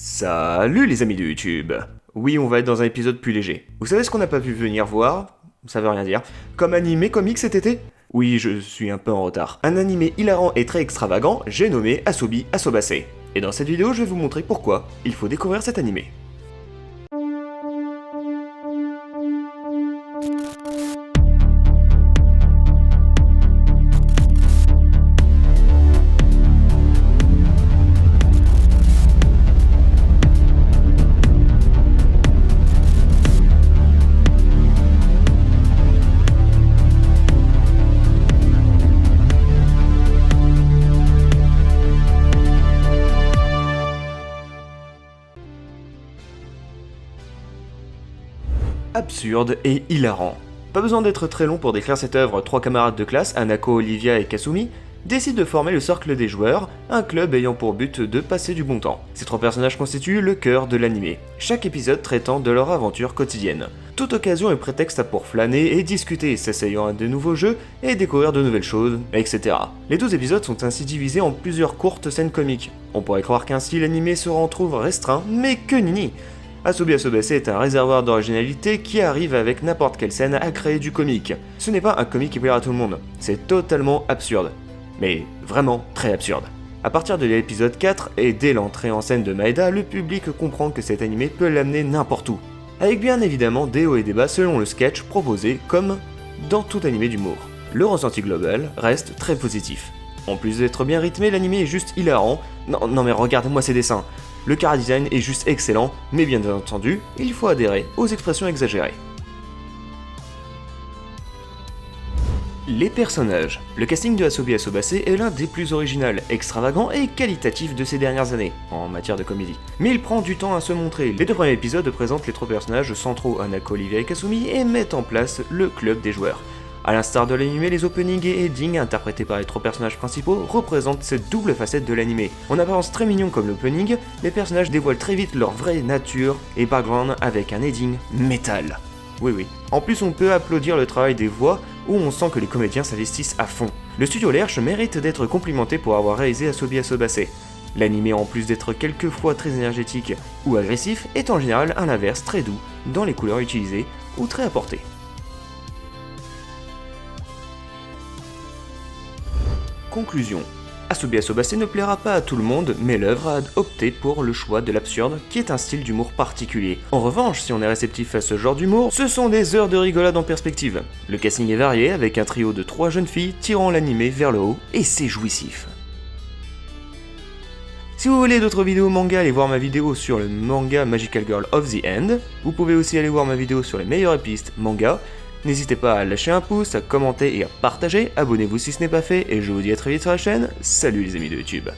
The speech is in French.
Salut les amis de YouTube. Oui, on va être dans un épisode plus léger. Vous savez ce qu'on n'a pas pu venir voir? Ça veut rien dire. Comme animé comique cet été? Oui, je suis un peu en retard. Un animé hilarant et très extravagant, j'ai nommé Asobi Asobase. Et dans cette vidéo, je vais vous montrer pourquoi il faut découvrir cet animé. Absurde et hilarant. Pas besoin d'être très long pour décrire cette œuvre. Trois camarades de classe, Hanako, Olivia et Kasumi, décident de former le Cercle des Joueurs, un club ayant pour but de passer du bon temps. Ces trois personnages constituent le cœur de l'animé, chaque épisode traitant de leur aventure quotidienne. Toute occasion est prétexte pour flâner et discuter, s'essayant à de nouveaux jeux et découvrir de nouvelles choses, etc. Les 12 épisodes sont ainsi divisés en plusieurs courtes scènes comiques. On pourrait croire qu'ainsi l'animé se retrouve restreint, mais que nini! Asobi Asobase est un réservoir d'originalité qui arrive avec n'importe quelle scène à créer du comique. Ce n'est pas un comique qui plaira à tout le monde, c'est totalement absurde. Mais vraiment très absurde. À partir de l'épisode 4 et dès l'entrée en scène de Maeda, le public comprend que cet animé peut l'amener n'importe où. Avec bien évidemment des hauts et des bas selon le sketch proposé comme dans tout animé d'humour. Le ressenti global reste très positif. En plus d'être bien rythmé, l'animé est juste hilarant. Non mais regardez-moi ces dessins. Le chara-design est juste excellent, mais bien entendu, il faut adhérer aux expressions exagérées. Les personnages. Le casting de Asobi Asobase est l'un des plus originaux, extravagants et qualitatifs de ces dernières années, en matière de comédie. Mais il prend du temps à se montrer. Les deux premiers épisodes présentent les trois personnages centraux, Hanako, Olivia et Kasumi, et mettent en place le club des joueurs. A l'instar de l'animé, les openings et endings interprétés par les trois personnages principaux représentent cette double facette de l'animé. En apparence très mignon comme l'opening, les personnages dévoilent très vite leur vraie nature et background avec un ending métal. Oui. En plus, on peut applaudir le travail des voix où on sent que les comédiens s'investissent à fond. Le studio Lerche mérite d'être complimenté pour avoir réalisé Asobi Asobase. L'animé, en plus d'être quelquefois très énergétique ou agressif, est en général à l'inverse très doux dans les couleurs utilisées ou très apportées. Conclusion. Asobi Asobase ne plaira pas à tout le monde, mais l'œuvre a opté pour le choix de l'absurde, qui est un style d'humour particulier. En revanche, si on est réceptif à ce genre d'humour, ce sont des heures de rigolade en perspective. Le casting est varié, avec un trio de 3 jeunes filles tirant l'animé vers le haut, et c'est jouissif. Si vous voulez d'autres vidéos manga, allez voir ma vidéo sur le manga Magical Girl of the End. Vous pouvez aussi aller voir ma vidéo sur les meilleures pistes manga. N'hésitez pas à lâcher un pouce, à commenter et à partager, abonnez-vous si ce n'est pas fait, et je vous dis à très vite sur la chaîne, salut les amis de YouTube.